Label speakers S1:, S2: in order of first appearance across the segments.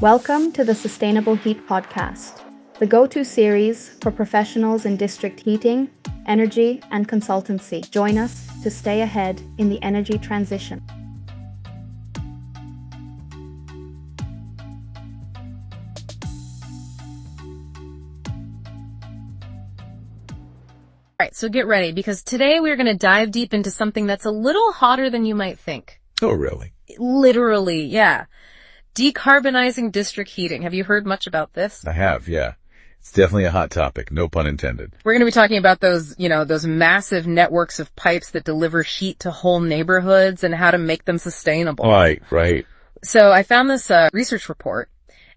S1: Welcome to the Sustainable Heat Podcast, the go-to series for professionals in district heating, energy, and consultancy. Join us to stay ahead in the energy transition.
S2: All right, so get ready, because today we're going to dive deep into something that's a little hotter than you might think.
S3: Oh, really?
S2: Literally, yeah. Decarbonizing district heating. Have you heard much about this?
S3: I have, yeah. It's definitely a hot topic, no pun intended.
S2: We're going to be talking about those massive networks of pipes that deliver heat to whole neighborhoods and how to make them sustainable.
S3: Right.
S2: So I found this research report,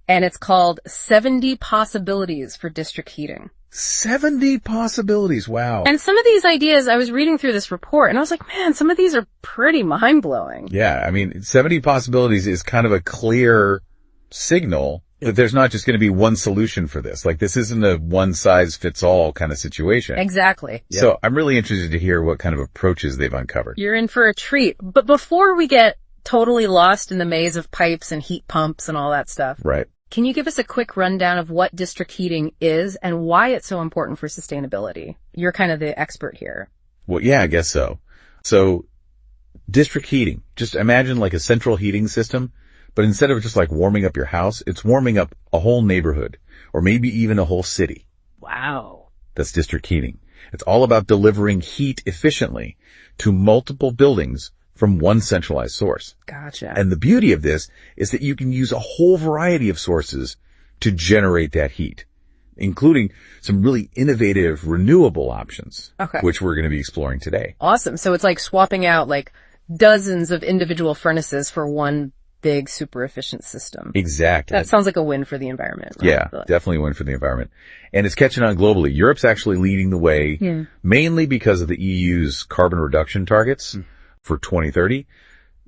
S2: and it's called 70 Possibilities for District Heating.
S3: 70 possibilities, wow.
S2: And some of these ideas, I was reading through this report, and I was like, man, some of these are pretty mind-blowing.
S3: Yeah, I mean, 70 possibilities is kind of a clear signal that there's not just going to be one solution for this. Like, this isn't a one-size-fits-all kind of situation.
S2: Exactly.
S3: So I'm really interested to hear what kind of approaches they've uncovered.
S2: You're in for a treat. But before we get totally lost in the maze of pipes and heat pumps and all that stuff,
S3: Right.
S2: Can you give us a quick rundown of what district heating is and why it's so important for sustainability? You're kind of the expert here.
S3: Well, yeah, I guess so. So, district heating. Just imagine like a central heating system, but instead of just like warming up your house, it's warming up a whole neighborhood, or maybe even a whole city.
S2: Wow.
S3: That's district heating. It's all about delivering heat efficiently to multiple buildings from one centralized source.
S2: Gotcha.
S3: And the beauty of this is that you can use a whole variety of sources to generate that heat, including some really innovative renewable options, which we're going to be exploring today.
S2: Awesome. So it's like swapping out like dozens of individual furnaces for one big super efficient system.
S3: Exactly.
S2: That sounds like a win for the environment. Right?
S3: Yeah, definitely a win for the environment. And it's catching on globally. Europe's actually leading the way, mainly because of the EU's carbon reduction targets. For 2030,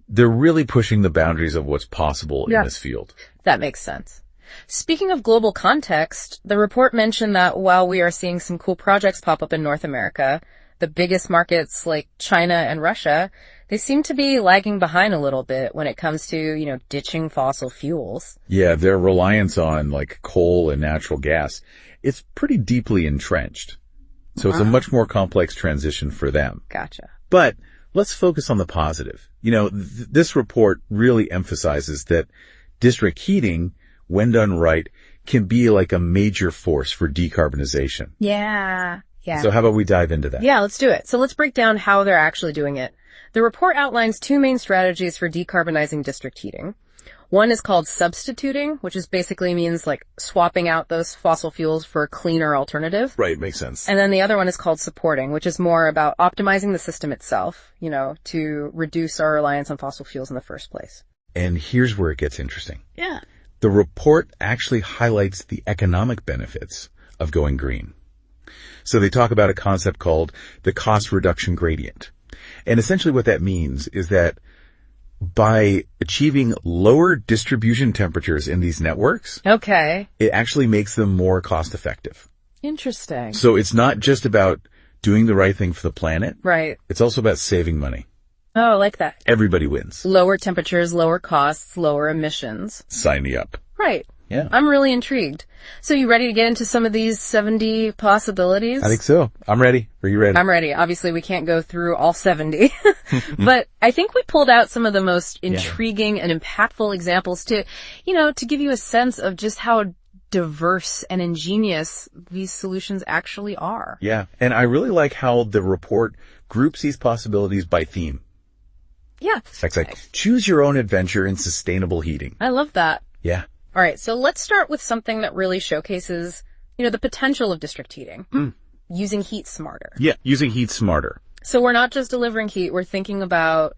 S3: they're really pushing the boundaries of what's possible in this field.
S2: That makes sense. Speaking of global context, the report mentioned that while we are seeing some cool projects pop up in North America, the biggest markets like China and Russia, they seem to be lagging behind a little bit when it comes to, ditching fossil fuels. Yeah,
S3: their reliance on like coal and natural gas, it's pretty deeply entrenched. So it's a much more complex transition for them.
S2: Gotcha.
S3: But let's focus on the positive. This report really emphasizes that district heating, when done right, can be like a major force for decarbonization.
S2: Yeah.
S3: So how about we dive into that?
S2: Yeah, let's do it. So let's break down how they're actually doing it. The report outlines two main strategies for decarbonizing district heating. One is called substituting, which is basically means like swapping out those fossil fuels for a cleaner alternative.
S3: Right, makes sense.
S2: And then the other one is called supporting, which is more about optimizing the system itself, to reduce our reliance on fossil fuels in the first place.
S3: And here's where it gets interesting.
S2: Yeah.
S3: The report actually highlights the economic benefits of going green. So they talk about a concept called the cost reduction gradient. And essentially what that means is that by achieving lower distribution temperatures in these networks, it actually makes them more cost effective.
S2: Interesting.
S3: So it's not just about doing the right thing for the planet.
S2: Right.
S3: It's also about saving money.
S2: Oh, I like that.
S3: Everybody wins.
S2: Lower temperatures, lower costs, lower emissions.
S3: Sign me up.
S2: Right.
S3: Yeah.
S2: I'm really intrigued. So you ready to get into some of these 70 possibilities?
S3: I think so. I'm ready. Are you ready?
S2: I'm ready. Obviously, we can't go through all 70, but I think we pulled out some of the most intriguing and impactful examples to give you a sense of just how diverse and ingenious these solutions actually are.
S3: Yeah. And I really like how the report groups these possibilities by theme.
S2: Yeah.
S3: It's like, choose your own adventure in sustainable heating.
S2: I love that.
S3: Yeah.
S2: All right, so let's start with something that really showcases, the potential of district heating. Using heat smarter.
S3: Yeah, using heat smarter.
S2: So we're not just delivering heat, we're thinking about,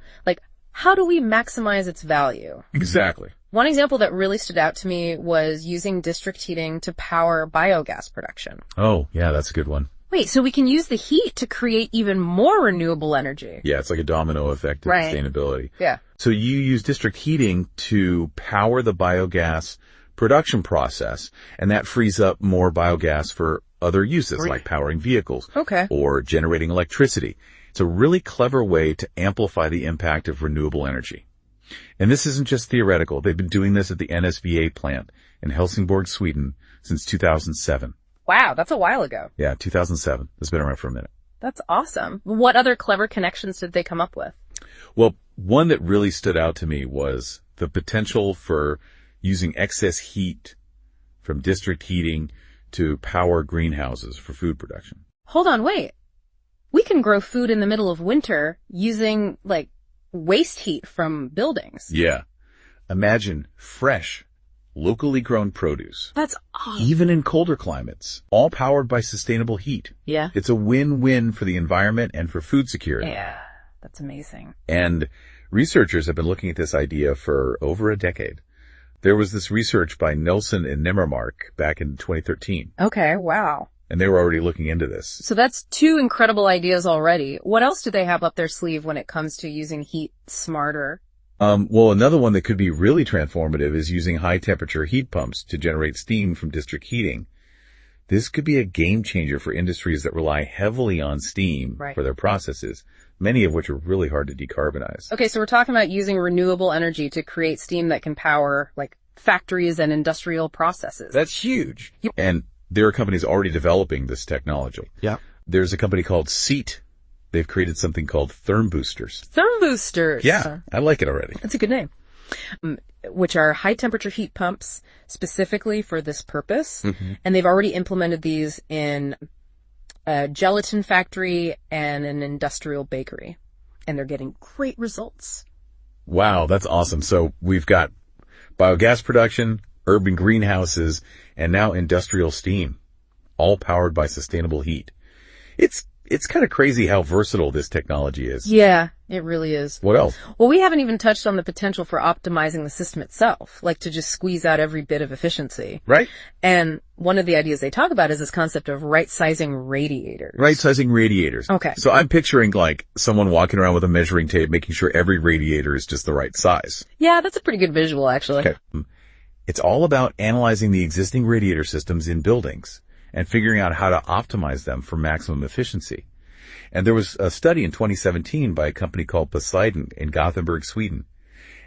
S2: how do we maximize its value?
S3: Exactly.
S2: One example that really stood out to me was using district heating to power biogas production.
S3: Oh, yeah, that's a good one.
S2: Wait, so we can use the heat to create even more renewable energy.
S3: Yeah, it's like a domino effect of sustainability.
S2: Yeah.
S3: So you use district heating to power the biogas production process, and that frees up more biogas for other uses, like powering vehicles or generating electricity. It's a really clever way to amplify the impact of renewable energy. And this isn't just theoretical. They've been doing this at the NSVA plant in Helsingborg, Sweden since 2007.
S2: Wow, that's a while ago.
S3: Yeah, 2007. It's been around for a minute.
S2: That's awesome. What other clever connections did they come up with?
S3: Well, one that really stood out to me was the potential for using excess heat from district heating to power greenhouses for food production.
S2: Hold on, wait. We can grow food in the middle of winter using, like, waste heat from buildings.
S3: Yeah. Imagine fresh, locally grown produce.
S2: That's awesome.
S3: Even in colder climates, all powered by sustainable heat.
S2: Yeah.
S3: It's a win-win for the environment and for food security.
S2: Yeah, that's amazing.
S3: And researchers have been looking at this idea for over a decade. There was this research by Nelson and Nimmermark back in 2013.
S2: Okay, wow.
S3: And they were already looking into this.
S2: So that's two incredible ideas already. What else do they have up their sleeve when it comes to using heat smarter?
S3: Well, another one that could be really transformative is using high temperature heat pumps to generate steam from district heating. This could be a game changer for industries that rely heavily on steam for their processes, many of which are really hard to decarbonize.
S2: Okay, so we're talking about using renewable energy to create steam that can power, like, factories and industrial processes.
S3: That's huge. And there are companies already developing this technology.
S4: Yeah.
S3: There's a company called Seat. They've created something called therm boosters.
S2: Therm boosters.
S3: Yeah, I like it already.
S2: That's a good name. Which are high temperature heat pumps specifically for this purpose. Mm-hmm. And they've already implemented these in a gelatin factory and an industrial bakery. And they're getting great results.
S3: Wow, that's awesome. So we've got biogas production, urban greenhouses, and now industrial steam, all powered by sustainable heat. It's kind of crazy how versatile this technology is.
S2: Yeah, it really is.
S3: What else?
S2: Well, we haven't even touched on the potential for optimizing the system itself, like to just squeeze out every bit of efficiency.
S3: Right.
S2: And one of the ideas they talk about is this concept of right-sizing radiators.
S3: Right-sizing radiators.
S2: Okay.
S3: So I'm picturing like someone walking around with a measuring tape, making sure every radiator is just the right size.
S2: Yeah, that's a pretty good visual, actually.
S3: Okay. It's all about analyzing the existing radiator systems in buildings and figuring out how to optimize them for maximum efficiency. And there was a study in 2017 by a company called Poseidon in Gothenburg, Sweden.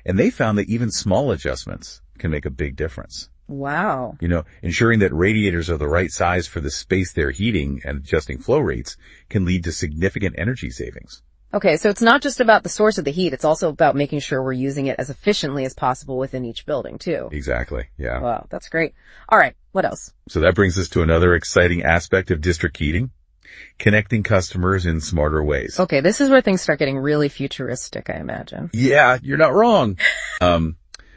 S3: And they found that even small adjustments can make a big difference.
S2: Wow.
S3: You know, ensuring that radiators are the right size for the space they're heating and adjusting flow rates can lead to significant energy savings.
S2: Okay, so it's not just about the source of the heat. It's also about making sure we're using it as efficiently as possible within each building, too.
S3: Exactly, yeah.
S2: Wow, that's great. All right, what else?
S3: So that brings us to another exciting aspect of district heating, connecting customers in smarter ways.
S2: Okay, this is where things start getting really futuristic, I imagine.
S3: Yeah, you're not wrong.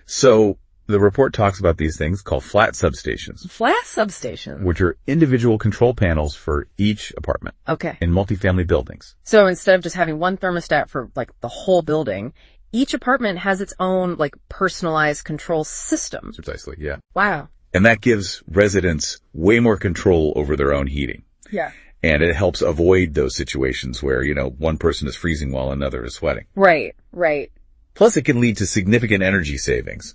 S3: So the report talks about these things called flat substations.
S2: Flat substations?
S3: Which are individual control panels for each apartment.
S2: Okay.
S3: In multifamily buildings.
S2: So instead of just having one thermostat for, like, the whole building, each apartment has its own, like, personalized control system.
S3: Precisely, yeah.
S2: Wow.
S3: And that gives residents way more control over their own heating.
S2: Yeah.
S3: And it helps avoid those situations where, you know, one person is freezing while another is sweating.
S2: Right, right.
S3: Plus, it can lead to significant energy savings.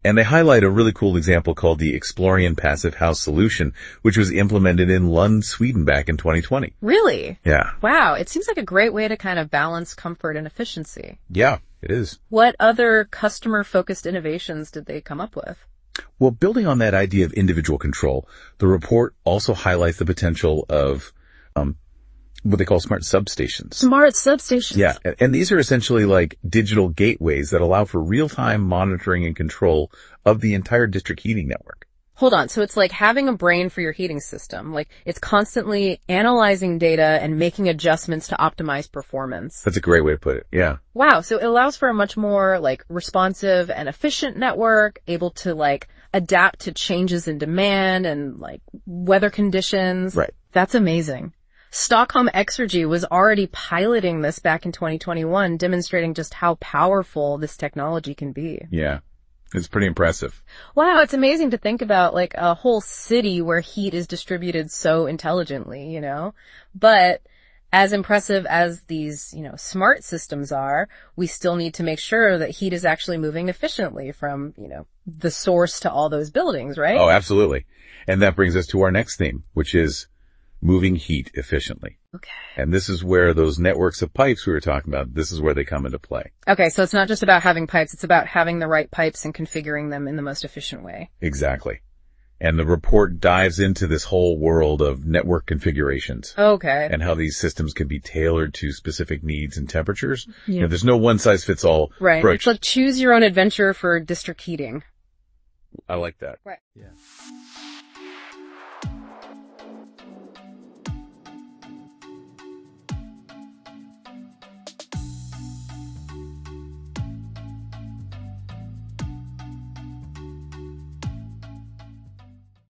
S3: And they highlight a really cool example called the Explorian Passive House Solution, which was implemented in Lund, Sweden back in 2020.
S2: Really?
S3: Yeah.
S2: Wow. It seems like a great way to kind of balance comfort and efficiency.
S3: Yeah, it is.
S2: What other customer-focused innovations did they come up with?
S3: Well, building on that idea of individual control, the report also highlights the potential of what they call smart substations.
S2: Smart substations.
S3: Yeah. And these are essentially like digital gateways that allow for real-time monitoring and control of the entire district heating network.
S2: Hold on. So it's like having a brain for your heating system. Like it's constantly analyzing data and making adjustments to optimize performance.
S3: That's a great way to put it. Yeah.
S2: Wow. So it allows for a much more like responsive and efficient network, able to like adapt to changes in demand and like weather conditions.
S3: Right.
S2: That's amazing. Stockholm Exergy was already piloting this back in 2021, demonstrating just how powerful this technology can be.
S3: Yeah. It's pretty impressive.
S2: Wow, it's amazing to think about like a whole city where heat is distributed so intelligently, you know? But as impressive as these, you know, smart systems are, we still need to make sure that heat is actually moving efficiently from, you know, the source to all those buildings, right?
S3: Oh, absolutely. And that brings us to our next theme, which is moving heat efficiently.
S2: Okay.
S3: And this is where those networks of pipes we were talking about, this is where they come into play.
S2: Okay, so it's not just about having pipes, it's about having the right pipes and configuring them in the most efficient way.
S3: Exactly. And the report dives into this whole world of network configurations.
S2: Okay.
S3: And how these systems can be tailored to specific needs and temperatures.
S2: Yeah.
S3: You know, there's no one-size-fits-all
S2: Right.
S3: approach.
S2: It's like choose your own adventure for district heating.
S3: I like that.
S2: Right.
S3: Yeah.